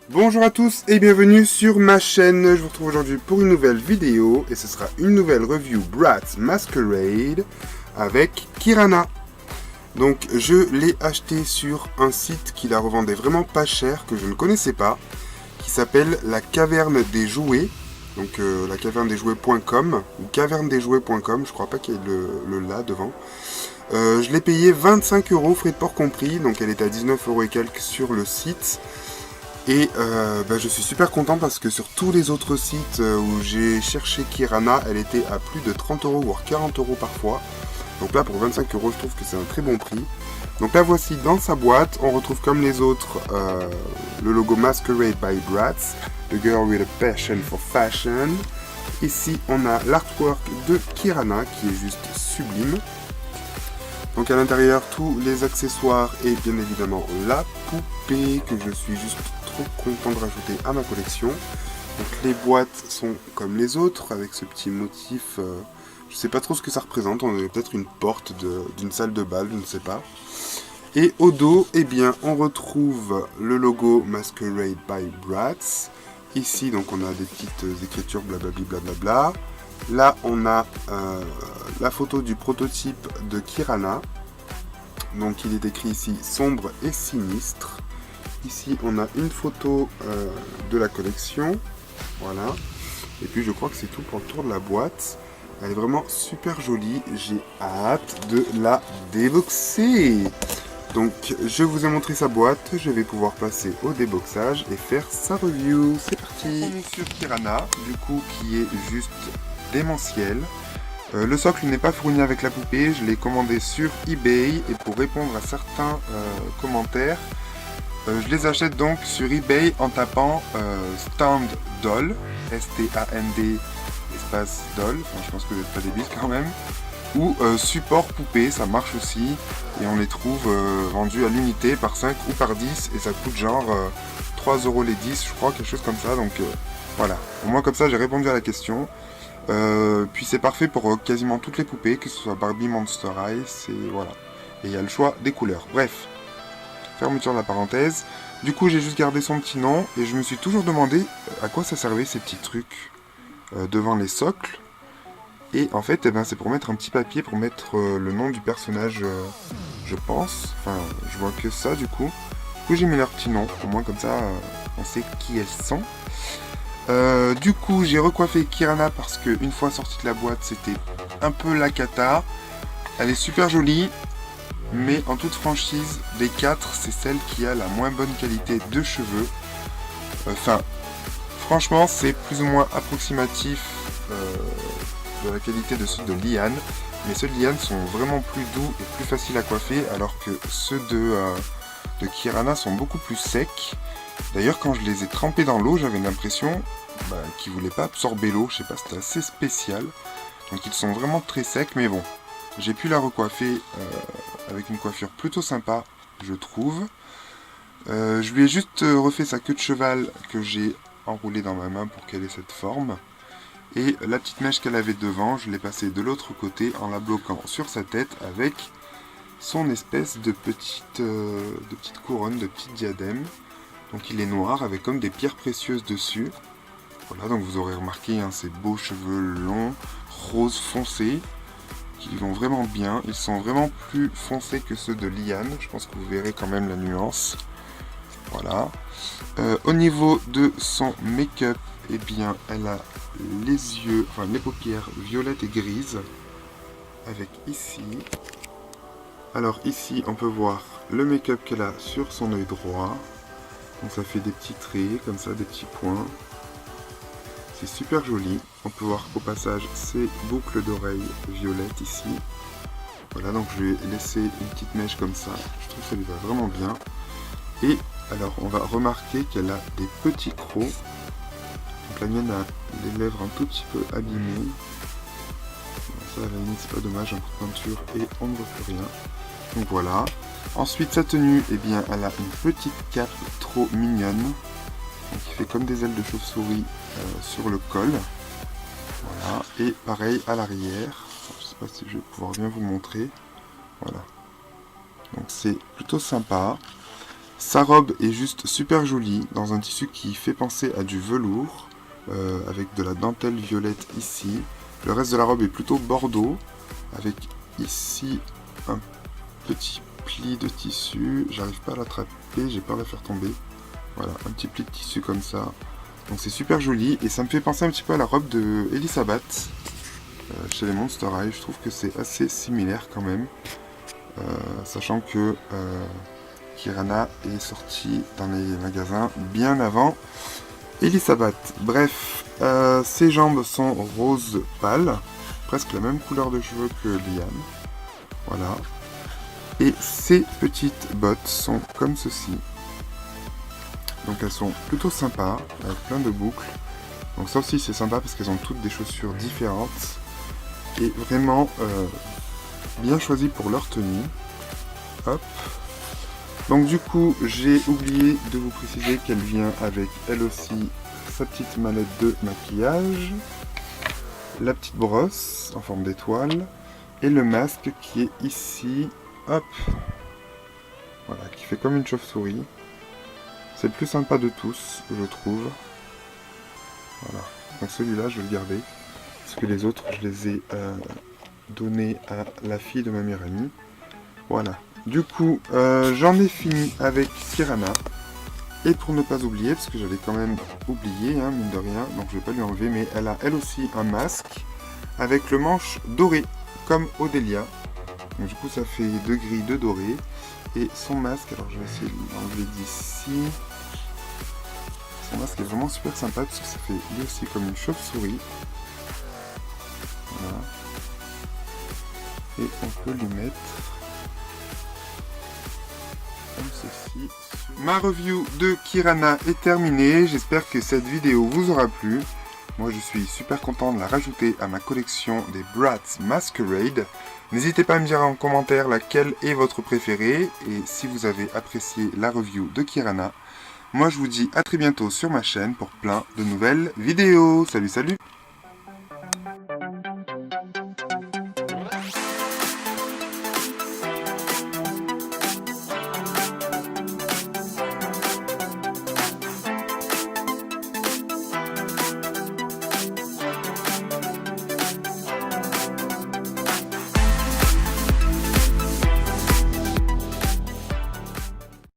Bonjour à tous et bienvenue sur ma chaîne. Je vous retrouve aujourd'hui pour une nouvelle vidéo et ce sera une nouvelle review Bratz Masquerade avec Kirana. Donc je l'ai acheté sur un site qui la revendait vraiment pas cher, que je ne connaissais pas, qui s'appelle la Caverne des Jouets. Donc la caverne des jouets.com ou cavernedesjouets.com, je crois pas qu'il y ait le là devant. Je l'ai payé 25 €, frais de port compris, donc elle est à 19 € et quelques sur le site. Et je suis super content parce que sur tous les autres sites où j'ai cherché Kirana, elle était à plus de 30 €, voire 40 € parfois. Donc là, pour 25 €, je trouve que c'est un très bon prix. Donc là, voici dans sa boîte, on retrouve comme les autres le logo Masquerade by Bratz, The Girl with a Passion for Fashion. Ici, on a l'artwork de Kirana qui est juste sublime. Donc à l'intérieur, tous les accessoires et bien évidemment la poupée que je suis juste trop content de rajouter à ma collection. Donc les boîtes sont comme les autres avec ce petit motif, je sais pas trop ce que ça représente, on dirait peut-être une porte d'une salle de bal, je ne sais pas. Et au dos, eh bien, on retrouve le logo Masquerade by Bratz. Ici, donc on a des petites écritures blablabla blablabla. Là, on a la photo du prototype de Kirana. Donc, il est écrit ici sombre et sinistre. Ici, on a une photo de la collection. Voilà. Et puis, je crois que c'est tout pour le tour de la boîte. Elle est vraiment super jolie. J'ai hâte de la déboxer. Donc, je vous ai montré sa boîte. Je vais pouvoir passer au déboxage et faire sa review. C'est parti. On est sur Kirana, du coup, qui est juste démentiel. Le socle n'est pas fourni avec la poupée, je l'ai commandé sur eBay et pour répondre à certains commentaires, je les achète donc sur eBay en tapant Stand Doll, S-T-A-N-D espace Doll, enfin je pense que vous n'êtes pas débiles quand même, ou support poupée, ça marche aussi et on les trouve vendus à l'unité par 5 ou par 10 et ça coûte genre 3 € les 10 je crois, quelque chose comme ça, donc voilà, au moins comme ça j'ai répondu à la question. Puis c'est parfait pour quasiment toutes les poupées, que ce soit Barbie, Monster High, c'est voilà. Et il y a le choix des couleurs. Bref, fermeture de la parenthèse. Du coup, j'ai juste gardé son petit nom et je me suis toujours demandé à quoi ça servait ces petits trucs devant les socles. Et en fait, c'est pour mettre un petit papier pour mettre le nom du personnage, je pense. Enfin, je vois que ça du coup. Du coup, j'ai mis leur petit nom, au moins comme ça, on sait qui elles sont. Du coup, j'ai recoiffé Kirana parce que une fois sortie de la boîte, c'était un peu la cata. Elle est super jolie, mais en toute franchise, des 4, c'est celle qui a la moins bonne qualité de cheveux. Enfin, franchement, c'est plus ou moins approximatif de la qualité de ceux de Liane. Mais ceux de Liane sont vraiment plus doux et plus faciles à coiffer, alors que ceux de Kirana sont beaucoup plus secs. D'ailleurs, quand je les ai trempés dans l'eau, j'avais l'impression qu'ils ne voulaient pas absorber l'eau. Je sais pas, c'était assez spécial. Donc ils sont vraiment très secs, mais bon. J'ai pu la recoiffer avec une coiffure plutôt sympa, je trouve. Je lui ai juste refait sa queue de cheval que j'ai enroulée dans ma main pour qu'elle ait cette forme. Et la petite mèche qu'elle avait devant, je l'ai passée de l'autre côté en la bloquant sur sa tête avec son espèce de petite couronne, de petite diadème. Donc il est noir avec comme des pierres précieuses dessus. Voilà, donc vous aurez remarqué ces beaux cheveux longs, rose foncé, qui vont vraiment bien. Ils sont vraiment plus foncés que ceux de Liane. Je pense que vous verrez quand même la nuance. Voilà. Au niveau de son make-up, eh bien, elle a les yeux, enfin les paupières violettes et grises. Avec ici. Alors ici, on peut voir le make-up qu'elle a sur son œil droit. Donc ça fait des petits traits, comme ça, des petits points. C'est super joli. On peut voir au passage ces boucles d'oreilles violettes ici. Voilà, donc je vais laisser une petite mèche comme ça. Je trouve que ça lui va vraiment bien. Et alors, on va remarquer qu'elle a des petits crocs. Donc la mienne a les lèvres un tout petit peu abîmées. Ça, à la limite, c'est pas dommage, un coup de peinture et on ne voit plus rien. Donc voilà. Ensuite, sa tenue, eh bien, elle a une petite cape trop mignonne. Donc, qui fait comme des ailes de chauve-souris sur le col. Voilà. Et pareil à l'arrière. Je ne sais pas si je vais pouvoir bien vous montrer. Voilà. Donc c'est plutôt sympa. Sa robe est juste super jolie, dans un tissu qui fait penser à du velours, avec de la dentelle violette ici. Le reste de la robe est plutôt bordeaux, avec ici un petit pli de tissu. J'arrive pas à l'attraper, j'ai peur de la faire tomber. Voilà, un petit pli de tissu comme ça. Donc c'est super joli, et ça me fait penser un petit peu à la robe de Elisabeth, chez les Monster High. Je trouve que c'est assez similaire quand même. Sachant que Kirana est sortie dans les magasins bien avant Elisabeth. Bref, ses jambes sont rose pâle, presque la même couleur de cheveux que Liane. Voilà. Et ses petites bottes sont comme ceci. Donc elles sont plutôt sympas, avec plein de boucles. Donc ça aussi c'est sympa parce qu'elles ont toutes des chaussures différentes. Et vraiment bien choisies pour leur tenue. Hop. Donc du coup, j'ai oublié de vous préciser qu'elle vient avec elle aussi sa petite mallette de maquillage, la petite brosse en forme d'étoile et le masque qui est ici. Hop. Voilà, qui fait comme une chauve-souris. C'est le plus sympa de tous, je trouve. Voilà. Donc celui-là, je vais le garder. Parce que les autres, je les ai donnés à la fille de ma meilleure amie. Voilà. Du coup, j'en ai fini avec Kirana. Et pour ne pas oublier, parce que j'avais quand même oublié, hein, mine de rien, donc je vais pas lui enlever, mais elle a elle aussi un masque avec le manche doré, comme Odélia. Donc du coup, ça fait 2 gris, 2 dorés. Et son masque, alors je vais essayer de l'enlever d'ici. Son masque est vraiment super sympa, parce que ça fait lui aussi comme une chauve-souris. Voilà. Et on peut lui mettre comme ceci. Ma review de Kirana est terminée, j'espère que cette vidéo vous aura plu. Moi je suis super content de la rajouter à ma collection des Bratz Masquerade. N'hésitez pas à me dire en commentaire laquelle est votre préférée et si vous avez apprécié la review de Kirana. Moi je vous dis à très bientôt sur ma chaîne pour plein de nouvelles vidéos. Salut salut!